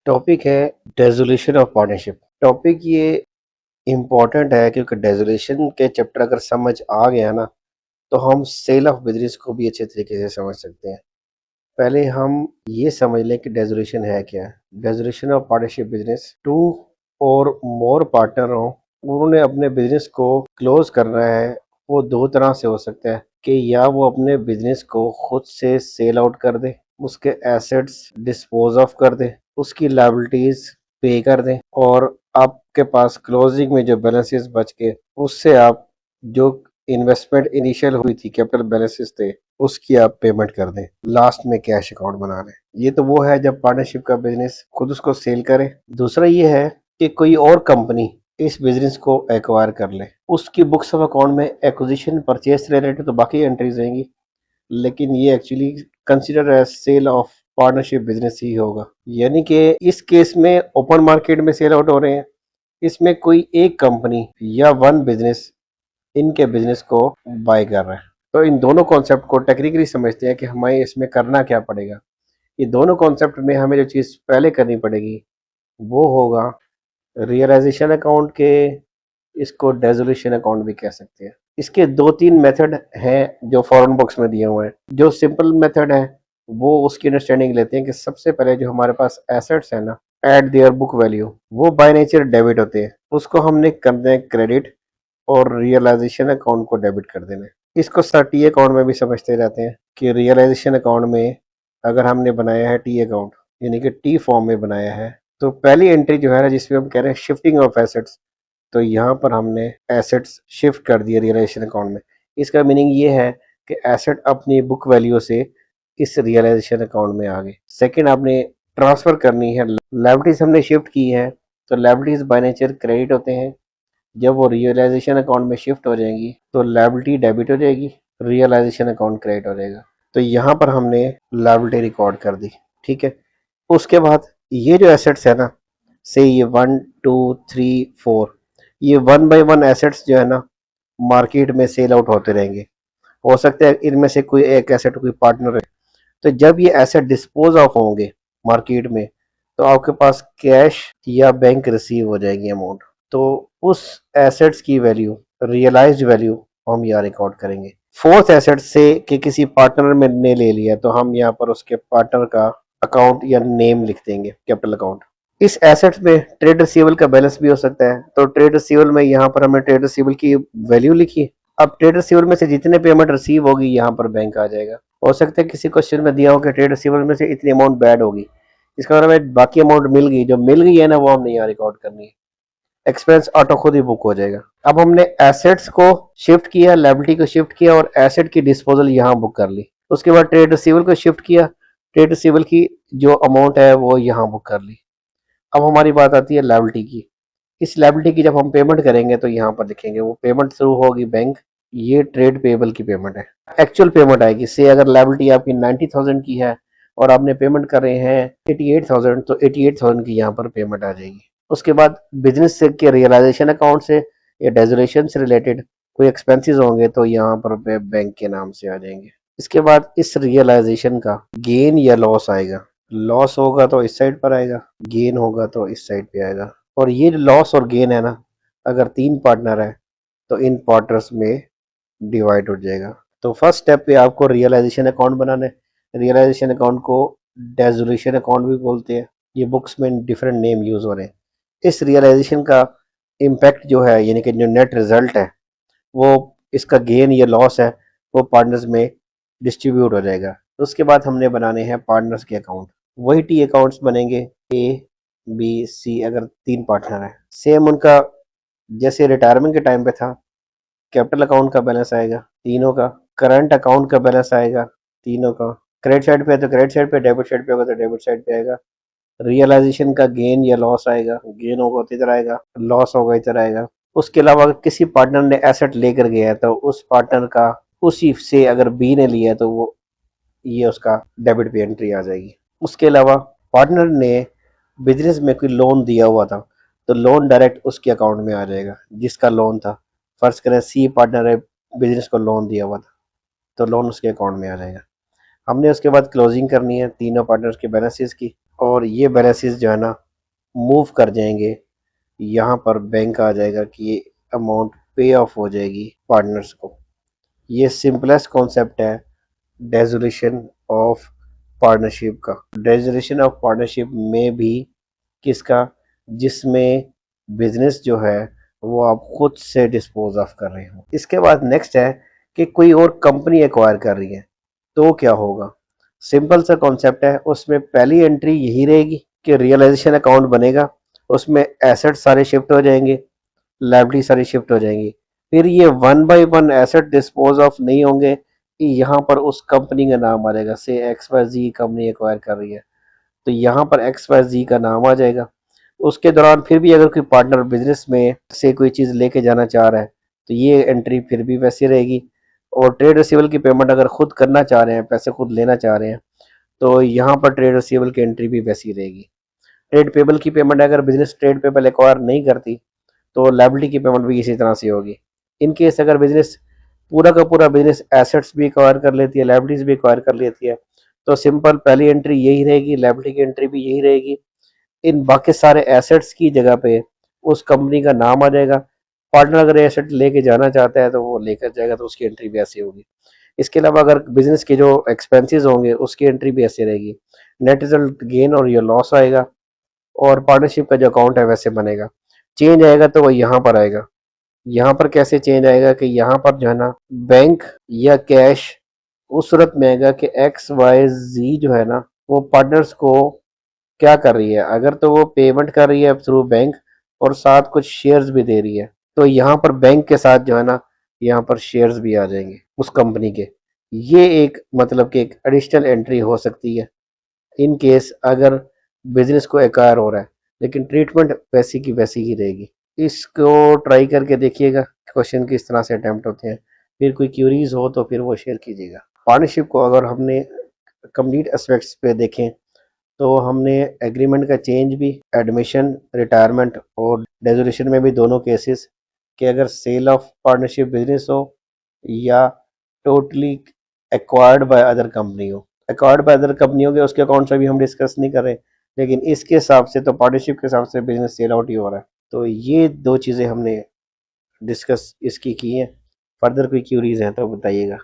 Topic है dissolution of partnership. Topic ये important है क्योंकि डेजोल्यूशन के चैप्टर अगर समझ आ गया ना तो हम सेल ऑफ बिजनेस को भी अच्छे तरीके से समझ सकते हैं। पहले हम ये समझ लें कि डेजोल्यूशन है क्या। Dissolution of partnership business, two or more partner हो, उन्होंने अपने बिजनेस को क्लोज करना है। वो दो तरह से हो सकता है कि या वो अपने बिजनेस को खुद से सेल आउट कर दे, उसके एसेट्स डिस्पोज ऑफ कर दे, उसकी लायबिलिटीज पे कर दें, और आपके पास क्लोजिंग में जो बैलेंसेस बच के उससे आप जो इन्वेस्टमेंट इनिशियल हुई थी, कैपिटल बैलेंसेस थे, उसकी आप पेमेंट कर दें, लास्ट में कैश अकाउंट बना लें। ये तो वो है जब पार्टनरशिप का बिजनेस खुद उसको सेल करे। दूसरा ये है कि कोई और कंपनी इस बिजनेस को एक्वायर कर ले, उसकी बुक्स ऑफ अकाउंट में एक्विजिशन परचेज से रिलेटेड तो बाकी एंट्रीज रहेंगी, लेकिन ये actually consider as sale of partnership business ही होगा। यानी कि इस केस में ओपन मार्केट में सेल आउट हो रहे हैं, इसमें कोई एक कंपनी या वन बिजनेस इनके बिजनेस को बाय कर रहा है। तो इन दोनों कॉन्सेप्ट को टेक्निकली समझते हैं कि हमें इसमें करना क्या पड़ेगा। ये दोनों कॉन्सेप्ट में हमें जो चीज़ पहले करनी पड़ेगी वो होगा रियलाइजेशन अकाउंट के, इसको डेजोल्यूशन अकाउंट भी कह सकते हैं। इसके दो तीन मेथड हैं जो फॉरेन बुक्स में दिए हुए हैं। जो सिंपल मेथड है वो उसकी अंडरस्टैंडिंग लेते हैं कि सबसे पहले जो हमारे पास एसेट्स है ना, एट देयर बुक वैल्यू, वो बाय नेचर डेबिट होते हैं, उसको हमने करना है क्रेडिट, और रियलाइजेशन अकाउंट को डेबिट कर देना है। इसको सर टी अकाउंट में भी समझते रहते हैं कि रियलाइजेशन अकाउंट में अगर हमने बनाया है टी अकाउंट, यानी कि टी फॉर्म में बनाया है, तो पहली एंट्री जो है ना जिसमें हम कह रहे हैं शिफ्टिंग ऑफ एसेट्स, तो यहाँ पर हमने एसेट्स शिफ्ट कर दिए रियलाइजेशन अकाउंट में। इसका मीनिंग ये है कि एसेट अपनी बुक वैल्यू से इस रियलाइजेशन अकाउंट में आ गए। सेकंड, आपने ट्रांसफर करनी है, लायबिलिटीज हमने शिफ्ट की है, तो लायबिलिटीज बाय नेचर क्रेडिट होते हैं। जब वो रियलाइजेशन अकाउंट में शिफ्ट हो जाएंगी तो लायबिलिटी डेबिट हो जाएगी, रियलाइजेशन अकाउंट क्रेडिट हो जाएगा। तो यहाँ पर हमने लायबिलिटी रिकॉर्ड कर दी। ठीक है। उसके बाद ये जो एसेट्स है ना, से ये 1 2 3 4, ये वन बाय वन एसेट्स जो है ना मार्केट में सेल आउट होते रहेंगे। हो सकता है इनमें से कोई एक एसेट कोई पार्टनर है, तो जब ये एसेट डिस्पोज ऑफ होंगे मार्केट में तो आपके पास कैश या बैंक रिसीव हो जाएगी अमाउंट। तो उस एसेट्स की वैल्यू, रियलाइज्ड वैल्यू, हम यहाँ रिकॉर्ड करेंगे। फोर्थ एसेट से कि किसी पार्टनर में ने ले लिया तो हम यहाँ पर उसके पार्टनर का अकाउंट या नेम लिख देंगे, कैपिटल अकाउंट। इस एसेट्स में ट्रेड रिसीवेबल का बैलेंस भी हो सकता है, तो ट्रेड रिसीवेबल में यहाँ पर हमने ट्रेड रिसीवेबल की वैल्यू लिखी। अब ट्रेड रिसीवेबल में से जितने पेमेंट रिसीव होगी यहाँ पर बैंक आ जाएगा। हो सकता है किसी क्वेश्चन में दिया हो कि ट्रेड रिसीवेबल में से इतनी अमाउंट बैड होगी, इसका मतलब है बाकी अमाउंट मिल गई, जो मिल गई है ना वो हमने यहाँ रिकॉर्ड करनी है। एक्सपेंस ऑटो खुद ही बुक हो जाएगा। अब हमने एसेट्स को शिफ्ट किया, लायबिलिटी को शिफ्ट किया, और एसेट की डिस्पोजल यहाँ बुक कर ली। उसके बाद ट्रेड रिसीवेबल को शिफ्ट किया, ट्रेड रिसीवेबल की जो अमाउंट है वो यहाँ बुक कर ली। अब हमारी बात आती है लायबिलिटी की। इस लायबिलिटी की जब हम पेमेंट करेंगे तो यहाँ पर लिखेंगे वो पेमेंट थ्रू होगी बैंक। ये ट्रेड पेबल की पेमेंट है, एक्चुअल पेमेंट आएगी। से अगर लायबिलिटी आपकी 90,000 की है और आपने पेमेंट कर रहे हैं 88,000, तो 88,000 की यहाँ पर पेमेंट आ जाएगी। उसके बाद बिजनेस से के रियलाइजेशन अकाउंट से या डेजोलेशन से रिलेटेड कोई एक्सपेंसेस होंगे तो यहाँ पर बैंक के नाम से आ जाएंगे। इसके बाद इस रियलाइजेशन का गेन या लॉस आएगा। लॉस होगा तो इस साइड पर आएगा, गेन होगा तो इस साइड पे आएगा। और ये लॉस और गेन है ना, अगर तीन पार्टनर है तो इन पार्टनर्स में डिवाइड हो जाएगा। तो फर्स्ट स्टेप पे आपको रियलाइजेशन अकाउंट बनाना है। रियलाइजेशन अकाउंट को डेजोल्यूशन अकाउंट भी बोलते हैं, ये बुक्स में डिफरेंट नेम यूज हो रहे हैं। इस रियलाइजेशन का इम्पैक्ट जो है, यानी कि जो नेट रिजल्ट है, वो इसका गेन या लॉस है, वो पार्टनर्स में डिस्ट्रीब्यूट हो जाएगा। उसके बाद हमने बनाने हैं पार्टनर्स के अकाउंट। वही टी अकाउंट्स बनेंगे, ए बी सी, अगर तीन पार्टनर है। सेम उनका जैसे रिटायरमेंट के टाइम पे था, कैपिटल अकाउंट का बैलेंस आएगा तीनों का, करंट अकाउंट का बैलेंस आएगा तीनों का। क्रेडिट साइड पे है तो क्रेडिट साइड पे, डेबिट साइड पे होगा तो डेबिट साइड पे आएगा। रियलाइजेशन का गेन या लॉस आएगा, गेन होगा तो इधर आएगा, लॉस होगा इधर आएगा। उसके अलावा अगर किसी पार्टनर ने एसेट लेकर गया है तो उस पार्टनर का, उसी से अगर बी ने लिया है तो वो ये उसका डेबिट पे एंट्री आ जाएगी। उसके अलावा पार्टनर ने बिजनेस में कोई लोन दिया हुआ था तो लोन डायरेक्ट उसके अकाउंट में आ जाएगा जिसका लोन था। फर्ज करें सी पार्टनर है, बिजनेस को लोन दिया हुआ था तो लोन उसके अकाउंट में आ जाएगा। हमने उसके बाद क्लोजिंग करनी है तीनों पार्टनर्स के बैलेंसेस की, और ये बैलेंसेस जो है ना मूव कर जाएंगे, यहाँ पर बैंक आ जाएगा कि ये अमाउंट पे ऑफ हो जाएगी पार्टनर्स को। ये सिंपलेस्ट कॉन्सेप्ट है डेजोल्यूशन ऑफ पार्टनरशिप का। डेजोल्यूशन ऑफ पार्टनरशिप में भी किसका, जिसमें बिजनेस जो है वो आप खुद से डिस्पोज ऑफ कर रहे हो। इसके बाद नेक्स्ट है कि कोई और कंपनी एक्वायर कर रही है तो क्या होगा। सिंपल सा कॉन्सेप्ट है, उसमें पहली एंट्री यही रहेगी कि रियलाइजेशन अकाउंट बनेगा, उसमें एसेट सारे शिफ्ट हो जाएंगे, लाइबिलिटी सारी शिफ्ट हो जाएंगी। फिर ये one by one asset dispose of नहीं होंगे, यहाँ पर उस कंपनी का नाम आ जाएगा। से एक्स वाई जी कंपनी एक्वायर कर रही है तो यहाँ पर एक्स वाई जी का नाम आ जाएगा। उसके दौरान फिर भी अगर कोई पार्टनर बिजनेस में से कोई चीज़ लेके जाना चाह रहा है तो ये एंट्री फिर भी वैसी रहेगी। और ट्रेड रिसीवेबल की पेमेंट अगर खुद करना चाह रहे हैं, पैसे खुद लेना चाह रहे हैं, तो यहाँ पर ट्रेड रिसीवेबल की एंट्री भी वैसी रहेगी। ट्रेड पेबल की पेमेंट अगर बिजनेस ट्रेड पेबल एक्वायर नहीं करती तो लाइबिलिटी की पेमेंट भी इसी तरह से होगी। इन केस अगर बिजनेस पूरा का पूरा बिजनेस एसेट्स भी एक्वायर कर लेती है, लाइबिलिटीज भी एक्वायर कर लेती है, तो सिंपल पहली एंट्री यही रहेगी, लाइबिलिटी की एंट्री भी यही रहेगी। इन बाकी सारे एसेट्स की जगह पे उस कंपनी का नाम आ जाएगा। पार्टनर अगर एसेट लेके जाना चाहता है तो वो लेकर जाएगा, तो उसकी एंट्री भी ऐसी होगी। इसके अलावा अगर बिजनेस के जो एक्सपेंसेस होंगे उसकी एंट्री भी ऐसी रहेगी। नेट रिजल्ट गेन और ये लॉस आएगा, और पार्टनरशिप का जो अकाउंट है वैसे बनेगा। चेंज आएगा तो वो यहाँ पर आएगा। यहाँ पर कैसे चेंज आएगा कि यहाँ पर जो है ना बैंक या कैश उस सूरत में आएगा कि एक्स वाई जी जो है ना वो पार्टनर्स को क्या कर रही है। अगर तो वो पेमेंट कर रही है थ्रू बैंक और साथ कुछ शेयर्स भी दे रही है, तो यहाँ पर बैंक के साथ जो है ना यहाँ पर शेयर्स भी आ जाएंगे उस कंपनी के। ये एक मतलब कि एक एडिशनल एंट्री हो सकती है इन केस अगर बिजनेस को एक्वायर हो रहा है, लेकिन ट्रीटमेंट वैसी की वैसी ही रहेगी। इसको ट्राई करके देखिएगा क्वेश्चन किस तरह से अटेम्प्ट होते हैं। फिर कोई क्यूरीज हो तो फिर वो शेयर कीजिएगा। पार्टनरशिप को अगर हमने कंप्लीट एस्पेक्ट्स पे देखें तो हमने एग्रीमेंट का चेंज भी, एडमिशन, रिटायरमेंट और डेजोल्यूशन में भी दोनों केसेस कि अगर सेल ऑफ पार्टनरशिप बिजनेस हो या totally acquired by other company हो। एक्वायर्ड बाय अदर कंपनी हो गया, उसके अकाउंट से भी हम डिस्कस नहीं कर रहे, लेकिन इसके हिसाब से तो पार्टनरशिप के हिसाब से बिजनेस सेल आउट ही हो रहा है। तो ये दो चीज़ें हमने डिस्कस इसकी की हैं। फर्दर कोई क्यूरीज हैं तो बताइएगा।